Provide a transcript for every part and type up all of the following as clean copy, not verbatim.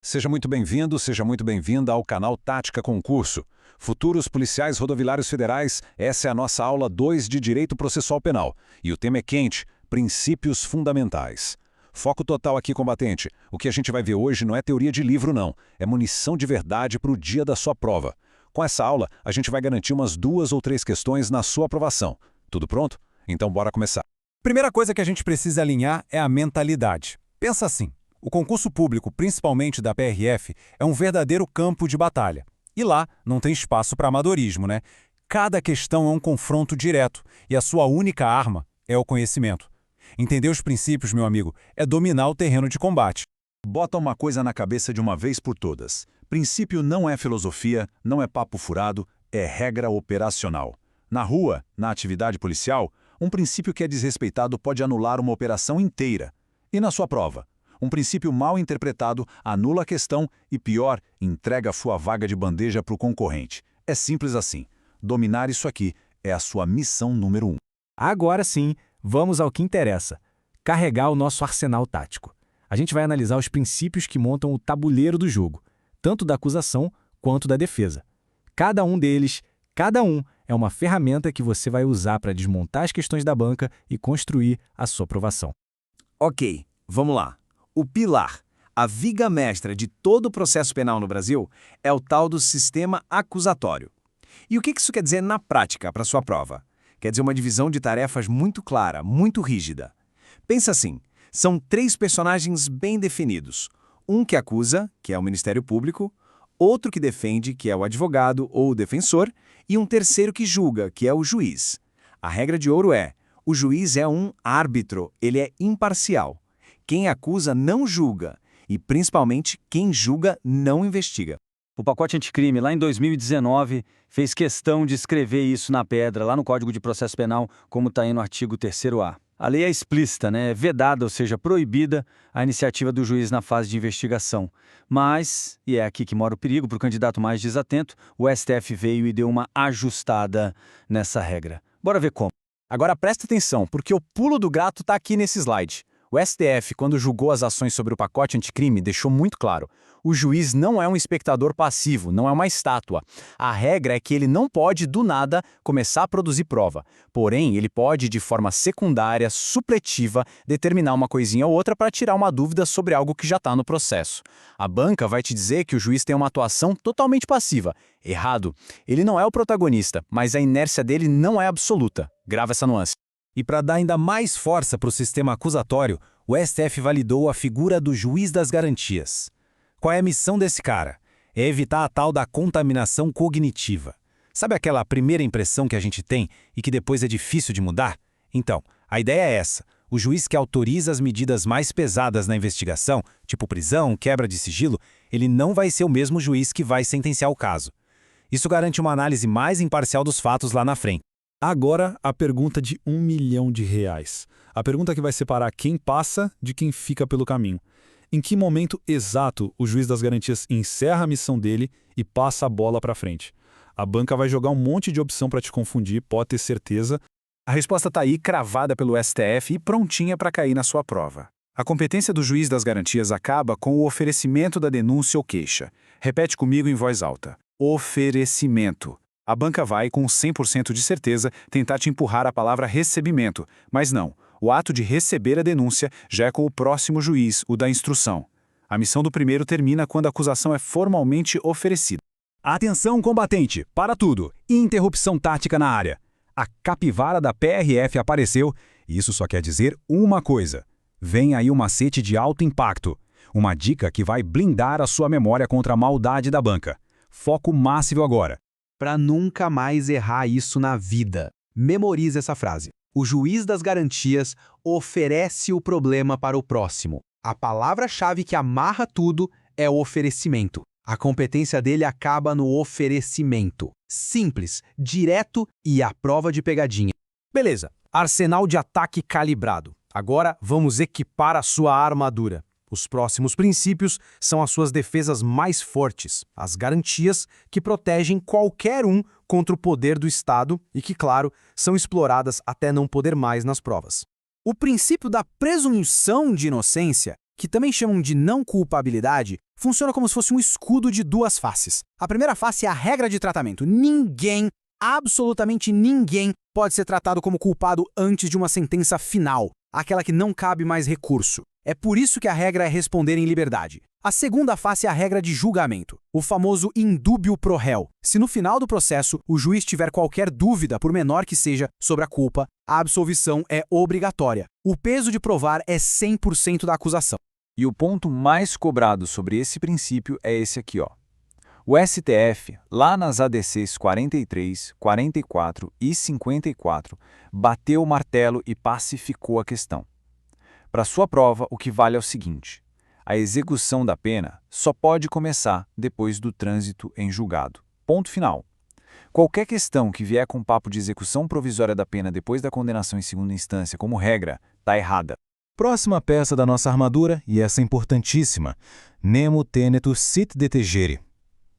Seja muito bem-vindo, seja muito bem-vinda ao canal Tática Concurso. Futuros policiais rodoviários federais, essa é a nossa aula 2 de Direito Processual Penal. E o tema é quente, princípios fundamentais. Foco total aqui, combatente. O que a gente vai ver hoje não é teoria de livro, não. É munição de verdade para o dia da sua prova. Com essa aula, a gente vai garantir umas 2 ou 3 questões na sua aprovação. Tudo pronto? Então bora começar. Primeira coisa que a gente precisa alinhar é a mentalidade. Pensa assim, o concurso público, principalmente da PRF, é um verdadeiro campo de batalha. E lá não tem espaço para amadorismo, né? Cada questão é um confronto direto e a sua única arma é o conhecimento. Entender os princípios, meu amigo, é dominar o terreno de combate. Bota uma coisa na cabeça de uma vez por todas. Princípio não é filosofia, não é papo furado, é regra operacional. Na rua, na atividade policial, um princípio que é desrespeitado pode anular uma operação inteira. E na sua prova? Um princípio mal interpretado anula a questão e, pior, entrega a sua vaga de bandeja para o concorrente. É simples assim. Dominar isso aqui é a sua missão número 1. Agora sim, vamos ao que interessa. Carregar o nosso arsenal tático. A gente vai analisar os princípios que montam o tabuleiro do jogo, tanto da acusação quanto da defesa. Cada um deles, é uma ferramenta que você vai usar para desmontar as questões da banca e construir a sua aprovação. Ok, vamos lá. O pilar, a viga mestra de todo o processo penal no Brasil, é o tal do sistema acusatório. E o que isso quer dizer na prática para sua prova? Quer dizer uma divisão de tarefas muito clara, muito rígida. Pensa assim, são 3 personagens bem definidos. Um que acusa, que é o Ministério Público, outro que defende, que é o advogado ou o defensor, e um terceiro que julga, que é o juiz. A regra de ouro é, o juiz é um árbitro, ele é imparcial. Quem acusa não julga, e principalmente quem julga não investiga. O pacote anticrime, lá em 2019, fez questão de escrever isso na pedra, lá no Código de Processo Penal, como está aí no artigo 3º-A. A lei é explícita, né? É vedada, ou seja, proibida a iniciativa do juiz na fase de investigação. Mas, e é aqui que mora o perigo para o candidato mais desatento, o STF veio e deu uma ajustada nessa regra. Bora ver como. Agora presta atenção, porque o pulo do gato está aqui nesse slide. O STF, quando julgou as ações sobre o pacote anticrime, deixou muito claro. O juiz não é um espectador passivo, não é uma estátua. A regra é que ele não pode, do nada, começar a produzir prova. Porém, ele pode, de forma secundária, supletiva, determinar uma coisinha ou outra para tirar uma dúvida sobre algo que já está no processo. A banca vai te dizer que o juiz tem uma atuação totalmente passiva. Errado. Ele não é o protagonista, mas a inércia dele não é absoluta. Grava essa nuance. E para dar ainda mais força para o sistema acusatório, o STF validou a figura do juiz das garantias. Qual é a missão desse cara? É evitar a tal da contaminação cognitiva. Sabe aquela primeira impressão que a gente tem e que depois é difícil de mudar? Então, a ideia é essa. O juiz que autoriza as medidas mais pesadas na investigação, tipo prisão, quebra de sigilo, ele não vai ser o mesmo juiz que vai sentenciar o caso. Isso garante uma análise mais imparcial dos fatos lá na frente. Agora, a pergunta de R$1 milhão. A pergunta que vai separar quem passa de quem fica pelo caminho. Em que momento exato o juiz das garantias encerra a missão dele e passa a bola para frente? A banca vai jogar um monte de opção para te confundir, pode ter certeza. A resposta está aí cravada pelo STF e prontinha para cair na sua prova. A competência do juiz das garantias acaba com o oferecimento da denúncia ou queixa. Repete comigo em voz alta. Oferecimento. A banca vai, com 100% de certeza, tentar te empurrar a palavra recebimento, mas não. O ato de receber a denúncia já é com o próximo juiz, o da instrução. A missão do primeiro termina quando a acusação é formalmente oferecida. Atenção, combatente! Para tudo! Interrupção tática na área. A capivara da PRF apareceu e isso só quer dizer uma coisa. Vem aí um macete de alto impacto. Uma dica que vai blindar a sua memória contra a maldade da banca. Foco máximo agora. Para nunca mais errar isso na vida. Memorize essa frase. O juiz das garantias oferece o problema para o próximo. A palavra-chave que amarra tudo é o oferecimento. A competência dele acaba no oferecimento. Simples, direto e à prova de pegadinha. Beleza, arsenal de ataque calibrado. Agora vamos equipar a sua armadura. Os próximos princípios são as suas defesas mais fortes, as garantias que protegem qualquer um contra o poder do Estado e que, claro, são exploradas até não poder mais nas provas. O princípio da presunção de inocência, que também chamam de não culpabilidade, funciona como se fosse um escudo de duas faces. A primeira face é a regra de tratamento. Ninguém, absolutamente ninguém, pode ser tratado como culpado antes de uma sentença final, aquela que não cabe mais recurso. É por isso que a regra é responder em liberdade. A segunda face é a regra de julgamento, o famoso in dubio pro réu. Se no final do processo o juiz tiver qualquer dúvida, por menor que seja, sobre a culpa, a absolvição é obrigatória. O peso de provar é 100% da acusação. E o ponto mais cobrado sobre esse princípio é esse aqui, ó. O STF, lá nas ADCs 43, 44 e 54, bateu o martelo e pacificou a questão. Para sua prova, o que vale é o seguinte: a execução da pena só pode começar depois do trânsito em julgado. Ponto final. Qualquer questão que vier com papo de execução provisória da pena depois da condenação em segunda instância como regra, está errada. Próxima peça da nossa armadura, e essa importantíssima, nemo tenetur sit detegere.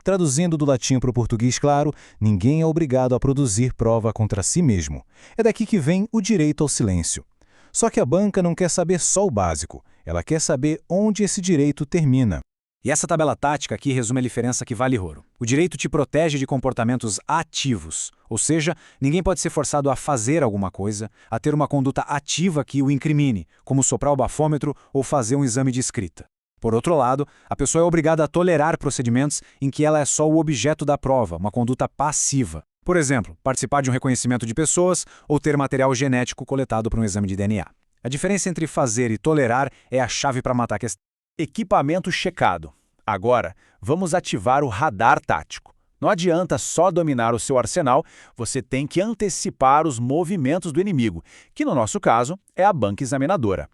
Traduzindo do latim para o português claro, ninguém é obrigado a produzir prova contra si mesmo. É daqui que vem o direito ao silêncio. Só que a banca não quer saber só o básico, ela quer saber onde esse direito termina. E essa tabela tática aqui resume a diferença que vale ouro. O direito te protege de comportamentos ativos, ou seja, ninguém pode ser forçado a fazer alguma coisa, a ter uma conduta ativa que o incrimine, como soprar o bafômetro ou fazer um exame de escrita. Por outro lado, a pessoa é obrigada a tolerar procedimentos em que ela é só o objeto da prova, uma conduta passiva. Por exemplo, participar de um reconhecimento de pessoas ou ter material genético coletado para um exame de DNA. A diferença entre fazer e tolerar é a chave para matar a questão. Equipamento checado. Agora, vamos ativar o radar tático. Não adianta só dominar o seu arsenal, você tem que antecipar os movimentos do inimigo, que no nosso caso é a banca examinadora.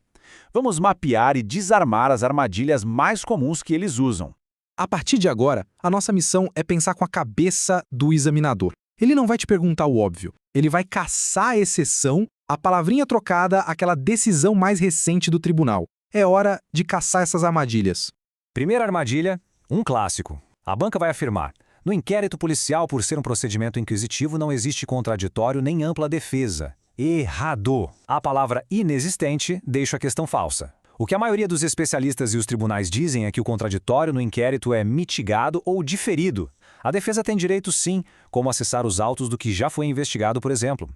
Vamos mapear e desarmar as armadilhas mais comuns que eles usam. A partir de agora, a nossa missão é pensar com a cabeça do examinador. Ele não vai te perguntar o óbvio, ele vai caçar a exceção, a palavrinha trocada, aquela decisão mais recente do tribunal. É hora de caçar essas armadilhas. Primeira armadilha, um clássico. A banca vai afirmar: no inquérito policial, por ser um procedimento inquisitivo, não existe contraditório nem ampla defesa. Errado! A palavra inexistente deixa a questão falsa. O que a maioria dos especialistas e os tribunais dizem é que o contraditório no inquérito é mitigado ou diferido. A defesa tem direito, sim, como acessar os autos do que já foi investigado, por exemplo.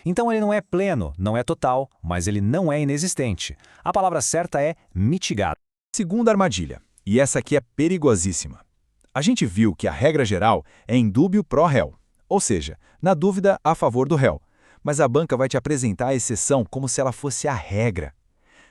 Então ele não é pleno, não é total, mas ele não é inexistente. A palavra certa é mitigado. Segunda armadilha, e essa aqui é perigosíssima. A gente viu que a regra geral é in dubio pro réu, ou seja, na dúvida a favor do réu. Mas a banca vai te apresentar a exceção como se ela fosse a regra.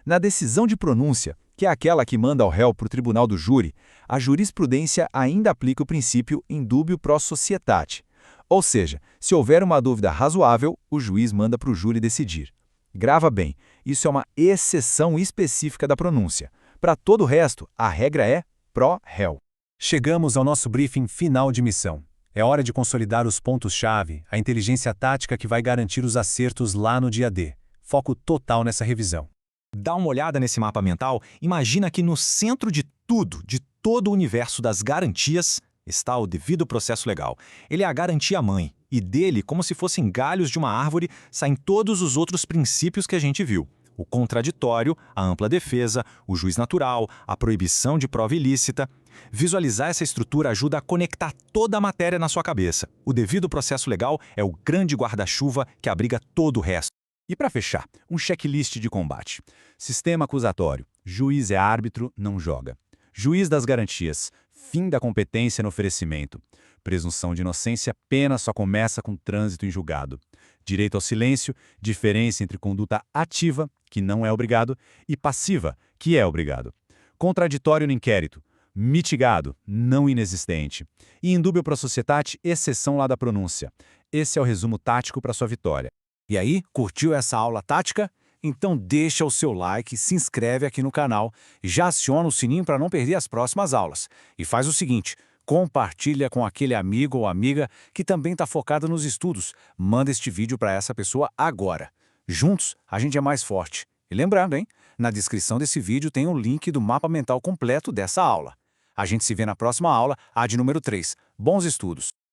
Na decisão de pronúncia, que é aquela que manda o réu para o tribunal do júri, a jurisprudência ainda aplica o princípio in dubio pro societate. Ou seja, se houver uma dúvida razoável, o juiz manda para o júri decidir. Grava bem, isso é uma exceção específica da pronúncia. Para todo o resto, a regra é pro réu. Chegamos ao nosso briefing final de missão. É hora de consolidar os pontos-chave, a inteligência tática que vai garantir os acertos lá no dia D. Foco total nessa revisão. Dá uma olhada nesse mapa mental, imagina que no centro de tudo, de todo o universo das garantias, está o devido processo legal. Ele é a garantia mãe, e dele, como se fossem galhos de uma árvore, saem todos os outros princípios que a gente viu. O contraditório, a ampla defesa, o juiz natural, a proibição de prova ilícita. Visualizar essa estrutura ajuda a conectar toda a matéria na sua cabeça. O devido processo legal é o grande guarda-chuva que abriga todo o resto. E para fechar, um checklist de combate. Sistema acusatório. Juiz é árbitro, não joga. Juiz das garantias. Fim da competência no oferecimento. Presunção de inocência, pena só começa com trânsito em julgado. Direito ao silêncio, diferença entre conduta ativa, que não é obrigado, e passiva, que é obrigado. Contraditório no inquérito. Mitigado, não inexistente. E in dubio pro societate, exceção lá da pronúncia. Esse é o resumo tático para sua vitória. E aí, curtiu essa aula tática? Então deixa o seu like, se inscreve aqui no canal, já aciona o sininho para não perder as próximas aulas. E faz o seguinte, compartilha com aquele amigo ou amiga que também está focado nos estudos. Manda este vídeo para essa pessoa agora. Juntos, a gente é mais forte. E lembrando, hein? Na descrição desse vídeo tem o link do mapa mental completo dessa aula. A gente se vê na próxima aula, a de número 3. Bons estudos!